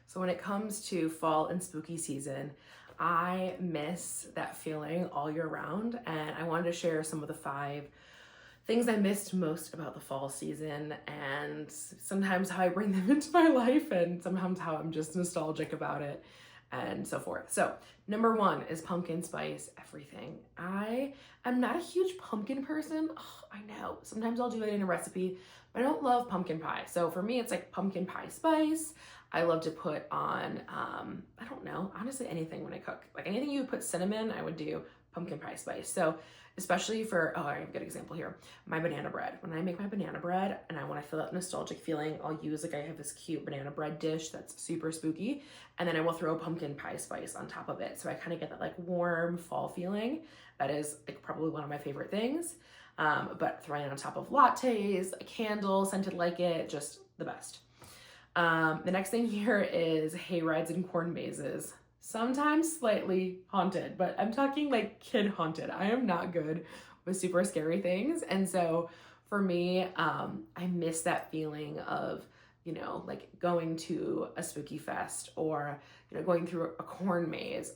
So when it comes to fall and spooky season, I miss that feeling all year round. And I wanted to share some of the 5 things I missed most about the fall season, and sometimes how I bring them into my life, and sometimes how I'm just nostalgic about it, and so forth. So, number 1 is pumpkin spice everything. I am not a huge pumpkin person. Oh, I know. Sometimes I'll do it in a recipe, but I don't love pumpkin pie. So for me, it's like pumpkin pie spice. I love to put on, I don't know, honestly, anything when I cook. Like anything you would put cinnamon, I would do pumpkin pie spice. So especially for, oh, I have a good example here, my banana bread. When I make my banana bread and I want to feel that nostalgic feeling, I'll use, like, I have this cute banana bread dish that's super spooky, and then I will throw pumpkin pie spice on top of it. So I kind of get that like warm fall feeling. That is like probably one of my favorite things. But throwing it on top of lattes, a candle, scented like it, just the best. The next thing here is hayrides and corn mazes. Sometimes slightly haunted, but I'm talking like kid haunted. I am not good with super scary things. And so for me, I miss that feeling of, like going to a spooky fest or, going through a corn maze.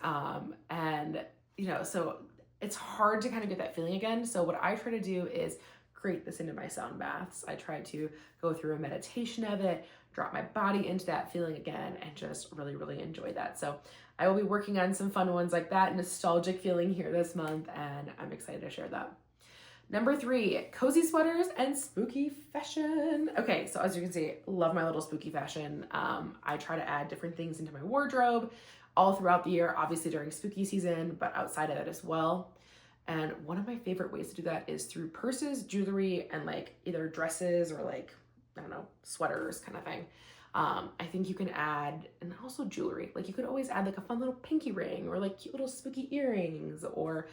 So it's hard to kind of get that feeling again. So what I try to do is create this into my sound baths. I try to go through a meditation of it, drop my body into that feeling again, and just really, really enjoy that. So I will be working on some fun ones like that, nostalgic feeling here this month, and I'm excited to share that. Number 3, cozy sweaters and spooky fashion. Okay, so as you can see, love my little spooky fashion. I try to add different things into my wardrobe all throughout the year, obviously during spooky season, but outside of that as well. And one of my favorite ways to do that is through purses, jewelry, and like either dresses or like, I don't know, sweaters kind of thing. I think you can add, and also jewelry, like you could always add like a fun little pinky ring or like cute little spooky earrings, or,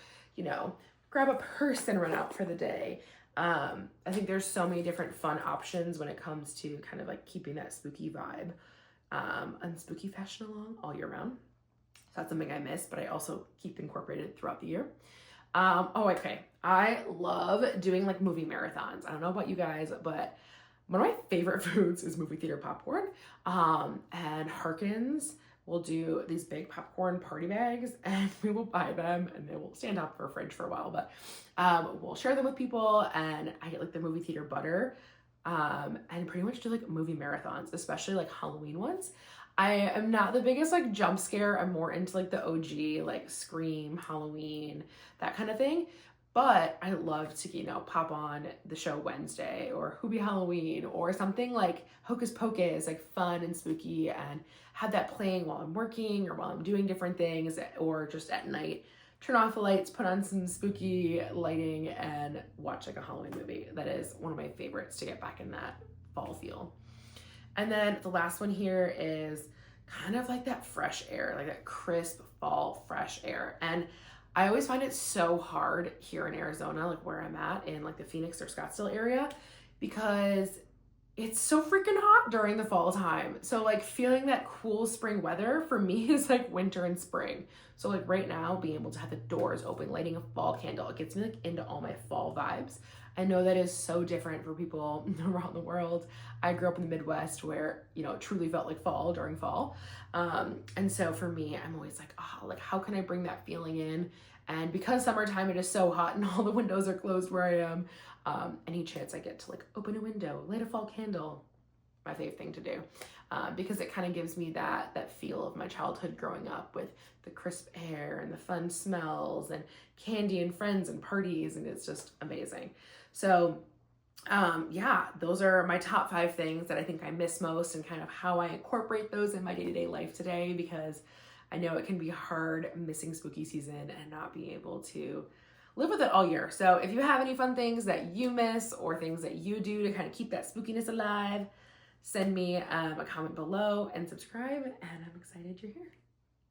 grab a purse and run out for the day. I think there's so many different fun options when it comes to kind of like keeping that spooky vibe and spooky fashion along all year round. So that's something I miss, but I also keep incorporated throughout the year. Okay. I love doing like movie marathons. I don't know about you guys, but one of my favorite foods is movie theater popcorn. And Harkins will do these big popcorn party bags, and we will buy them and they will stand up for a fridge for a while, but we'll share them with people, and I get like the movie theater butter, and pretty much do like movie marathons, especially like Halloween ones. I am not the biggest like jump scare. I'm more into like the OG, like Scream, Halloween, that kind of thing. But I love to, pop on the show Wednesday or Who Be Halloween or something like Hocus Pocus, like fun and spooky, and have that playing while I'm working or while I'm doing different things, or just at night, turn off the lights, put on some spooky lighting, and watch like a Halloween movie. That is one of my favorites to get back in that fall feel. And then the last one here is kind of like that fresh air, like that crisp fall fresh air. And I always find it so hard here in Arizona, like where I'm at in like the Phoenix or Scottsdale area, because it's so freaking hot during the fall time. So like feeling that cool spring weather for me is like winter and spring. So like right now, being able to have the doors open, lighting a fall candle, it gets me like into all my fall vibes. I know that is so different for people around the world. I grew up in the Midwest where, it truly felt like fall during fall. And so for me, I'm always like, like how can I bring that feeling in? And because summertime, it is so hot and all the windows are closed where I am, any chance I get to like open a window, light a fall candle, my favorite thing to do, because it kind of gives me that feel of my childhood growing up with the crisp air and the fun smells and candy and friends and parties, and it's just amazing. So those are my top 5 things that I think I miss most, and kind of how I incorporate those in my day-to-day life today, because I know it can be hard missing spooky season and not being able to live with it all year. So if you have any fun things that you miss or things that you do to kind of keep that spookiness alive, send me a comment below and subscribe, and I'm excited you're here.